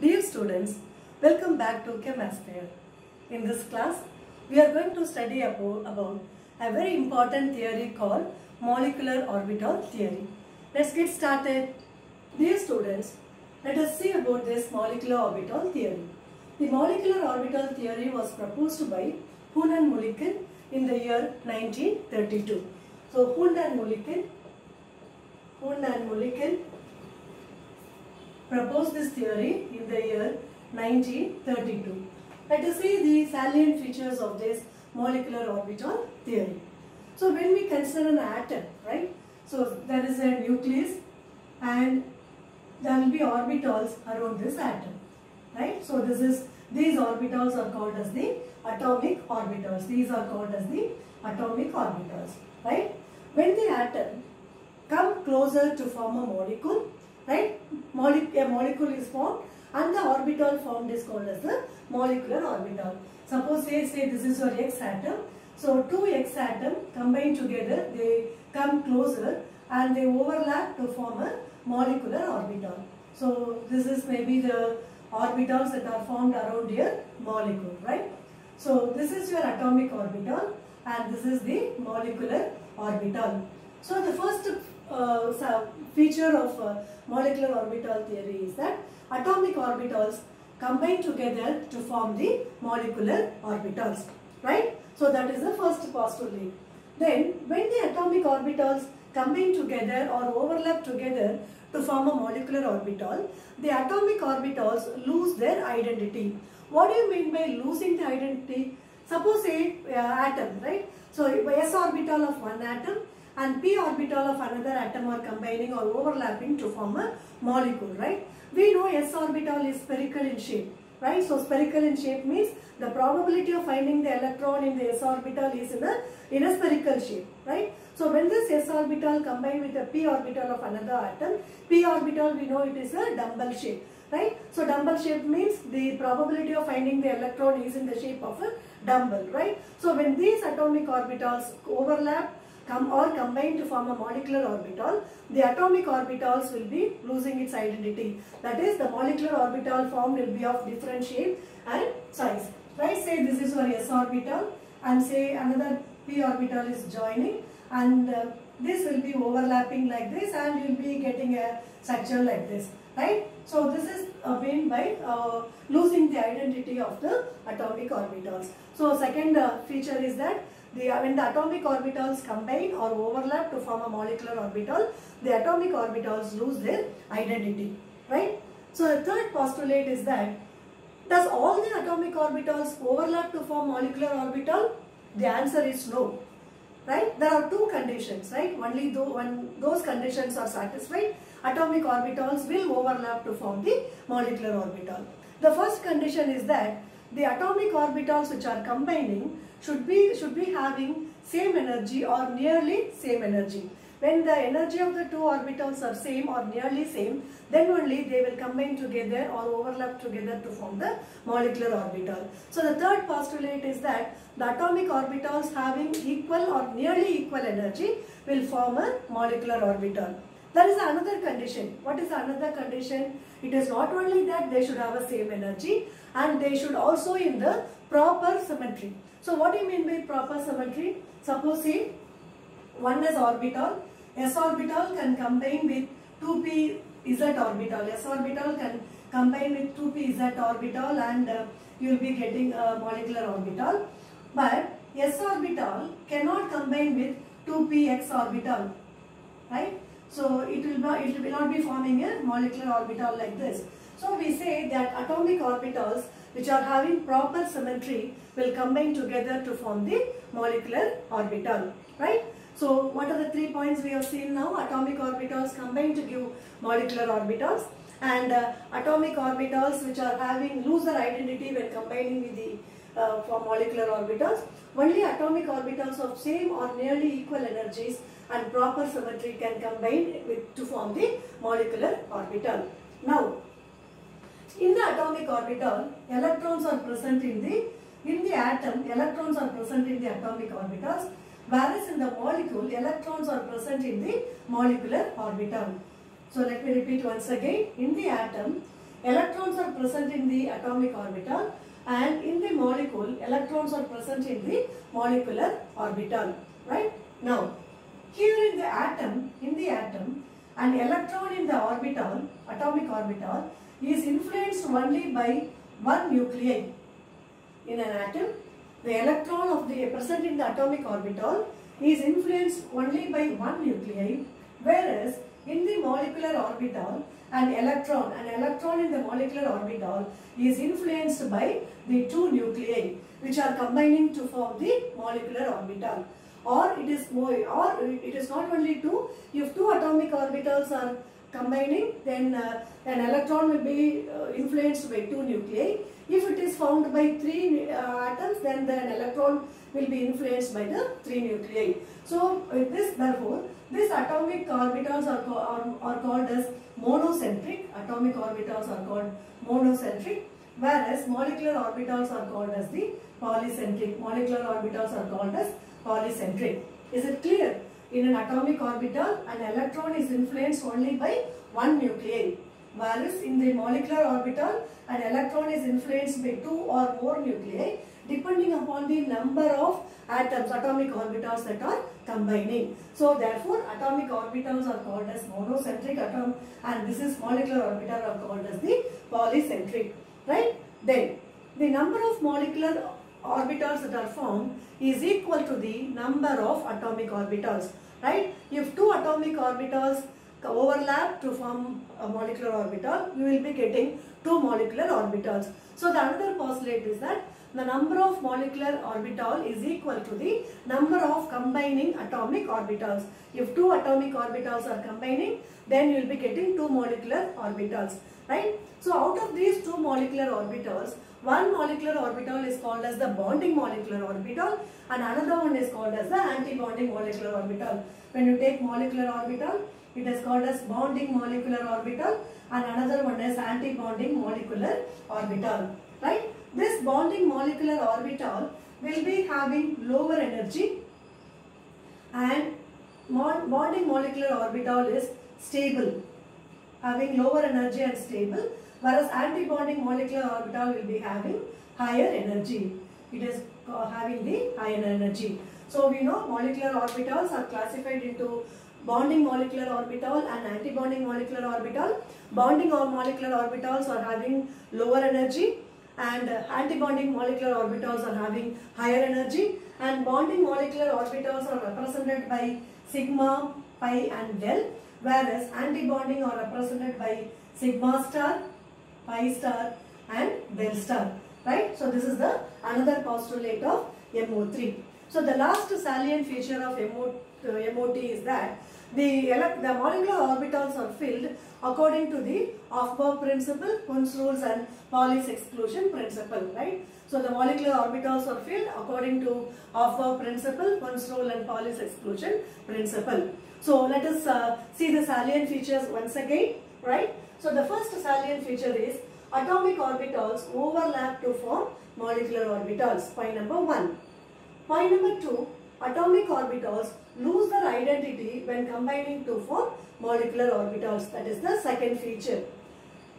Dear students, welcome back to Chemasphere. In this class, we are going to study about a very important theory called molecular orbital theory. Let's get started. Dear students, let us see about this molecular orbital theory. The molecular orbital theory was proposed by Hund and Mulliken in the year 1932. So Hund and Mulliken proposed this theory in the year 1932. Let us see the salient features of this molecular orbital theory. So when we consider an atom, right? So there is a nucleus and there will be orbitals around this atom, right? So these orbitals are called as the atomic orbitals. These are called as the atomic orbitals, right? When the atom come closer to form a molecule, right? A molecule is formed and the orbital formed is called as the molecular orbital. Suppose say this is your X atom. So two X atoms combine together, they come closer and they overlap to form a molecular orbital. So this is maybe the orbitals that are formed around your molecule, right? So this is your atomic orbital and this is the molecular orbital. So the first feature of molecular orbital theory is that atomic orbitals combine together to form the molecular orbitals, right? So that is the first postulate. Then when the atomic orbitals combine together or overlap together to form a molecular orbital, the atomic orbitals lose their identity. What do you mean by losing the identity? Suppose a atom, right? So s orbital of one atom and p orbital of another atom are combining or overlapping to form a molecule, right? We know s orbital is spherical in shape, right? So spherical in shape means the probability of finding the electron in the s orbital is in a spherical shape, right? So when this s orbital combine with the p orbital of another atom, p orbital we know it is a dumbbell shape, right? So dumbbell shape means the probability of finding the electron is in the shape of a dumbbell, right? So when these atomic orbitals overlap or combine to form a molecular orbital, the atomic orbitals will be losing its identity. That is, the molecular orbital formed will be of different shape and size, right? Say this is your s orbital and say another p orbital is joining and this will be overlapping like this and you will be getting a structure like this, right? So this is meant by losing the identity of the atomic orbitals. So second feature is that when the atomic orbitals combine or overlap to form a molecular orbital, the atomic orbitals lose their identity, right? So the third postulate is that does all the atomic orbitals overlap to form molecular orbital? The answer is no, right? There are two conditions, right? Only when those conditions are satisfied, atomic orbitals will overlap to form the molecular orbital. The first condition is that the atomic orbitals which are combining should be having same energy or nearly same energy. When the energy of the two orbitals are same or nearly same, then only they will combine together or overlap together to form the molecular orbital. So the third postulate is that the atomic orbitals having equal or nearly equal energy will form a molecular orbital. There is another condition. What is another condition? It is not only that they should have a same energy and they should also in the proper symmetry. So what do you mean by proper symmetry? Suppose say one is orbital, s orbital can combine with 2p z orbital. S orbital can combine with 2p z orbital and you will be getting a molecular orbital. But s orbital cannot combine with 2p x orbital, right? So it will not be forming a molecular orbital like this. So we say that atomic orbitals which are having proper symmetry will combine together to form the molecular orbital, right? So what are the 3 points we have seen now? Atomic orbitals combine to give molecular orbitals and atomic orbitals which are having lose their identity when combining with the for molecular orbitals. Only atomic orbitals of same or nearly equal energies and proper symmetry can combine to form the molecular orbital. Now, in the atomic orbital, electrons are present in the atom, electrons are present in the atomic orbitals, whereas in the molecule, electrons are present in the molecular orbital. So let me repeat once again. In the atom, electrons are present in the atomic orbital, and in the molecule electrons are present in the molecular orbital, right? Now, here in the atom, an electron in the orbital, atomic orbital, is influenced only by one nuclei. In an atom, the electron present in the atomic orbital is influenced only by one nuclei, whereas in the molecular orbital, an electron in the molecular orbital is influenced by the two nuclei, which are combining to form the molecular orbital. Or it is not only two. If two atomic orbitals are combining, then an electron will be influenced by two nuclei. If it is found by three atoms, then an electron will be influenced by the three nuclei. So therefore, these atomic orbitals are called as monocentric. Atomic orbitals are called monocentric, whereas molecular orbitals are called as the polycentric. Molecular orbitals are called as polycentric. Is it clear? In an atomic orbital, an electron is influenced only by one nuclei, whereas in the molecular orbital, an electron is influenced by two or more nuclei, depending upon the number of atoms, atomic orbitals that are combining. So therefore, atomic orbitals are called as monocentric atom, and this is molecular orbital are called as the polycentric, right? Then the number of molecular orbitals that are formed is equal to the number of atomic orbitals, right? If two atomic orbitals overlap to form a molecular orbital, you will be getting two molecular orbitals. So the another postulate is that the number of molecular orbital is equal to the number of combining atomic orbitals. If two atomic orbitals are combining, then you will be getting two molecular orbitals, right? So out of these two molecular orbitals, one molecular orbital is called as the bonding molecular orbital, and another one is called as the anti-bonding molecular orbital. When you take molecular orbital, it is called as bonding molecular orbital, and another one is anti-bonding molecular orbital, right? This bonding molecular orbital will be having lower energy, and bonding molecular orbital is stable, having lower energy and stable, whereas anti-bonding molecular orbital will be having higher energy. It is having the higher energy. So we know molecular orbitals are classified into bonding molecular orbital and anti-bonding molecular orbital. Bonding or molecular orbitals are having lower energy, and anti-bonding molecular orbitals are having higher energy, and bonding molecular orbitals are represented by sigma, pi and del, whereas anti-bonding are represented by sigma star, pi star and del star, right? So this is the another postulate of MO3. So the last salient feature of MOT is that the molecular orbitals are filled according to the Aufbau principle, Kunz rules and Pauli's exclusion principle, right? So the molecular orbitals are filled according to Aufbau principle, Kunz rule and Pauli's exclusion principle. So let us see the salient features once again, right? So the first salient feature is atomic orbitals overlap to form molecular orbitals. Point number 1. Point number 2. Atomic orbitals lose their identity when combining to form molecular orbitals. That is the second feature.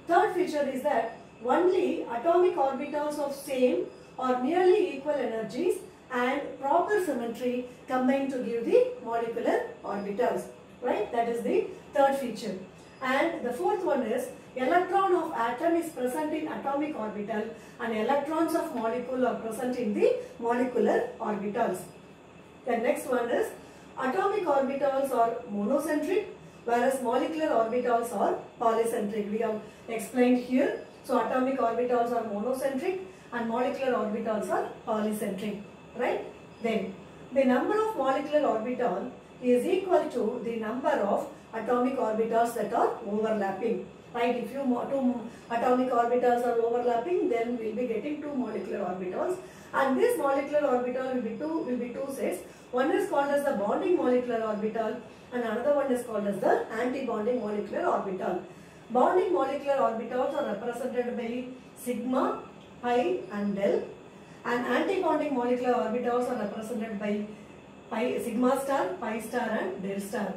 Third feature is that only atomic orbitals of same or nearly equal energies and proper symmetry combine to give the molecular orbitals, right? That is the third feature. And the fourth one is electron of atom is present in atomic orbital and electrons of molecule are present in the molecular orbitals. The next one is atomic orbitals are monocentric, whereas molecular orbitals are polycentric. We have explained here. So atomic orbitals are monocentric and molecular orbitals are polycentric, right? Then the number of molecular orbital is equal to the number of atomic orbitals that are overlapping, right? If two atomic orbitals are overlapping, then we will be getting two molecular orbitals, and this molecular orbital will be two sets. One is called as the bonding molecular orbital and another one is called as the anti-bonding molecular orbital. Bonding molecular orbitals are represented by sigma, pi and del, and anti-bonding molecular orbitals are represented by sigma star, pi star and del star.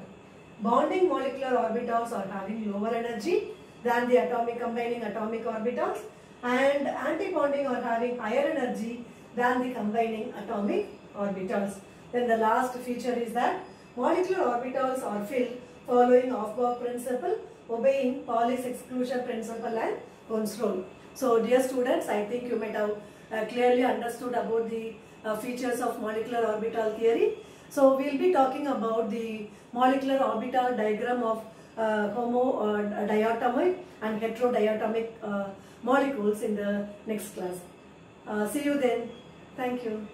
Bonding molecular orbitals are having lower energy than the combining atomic orbitals, and antibonding are having higher energy than the combining atomic orbitals. Then the last feature is that molecular orbitals are filled following Aufbau principle, obeying Pauli's exclusion principle and Hund's rule. So dear students, I think you might have clearly understood about the features of molecular orbital theory. So we will be talking about the molecular orbital diagram of homodiatomic and heterodiatomic molecules in the next class. See you then. Thank you.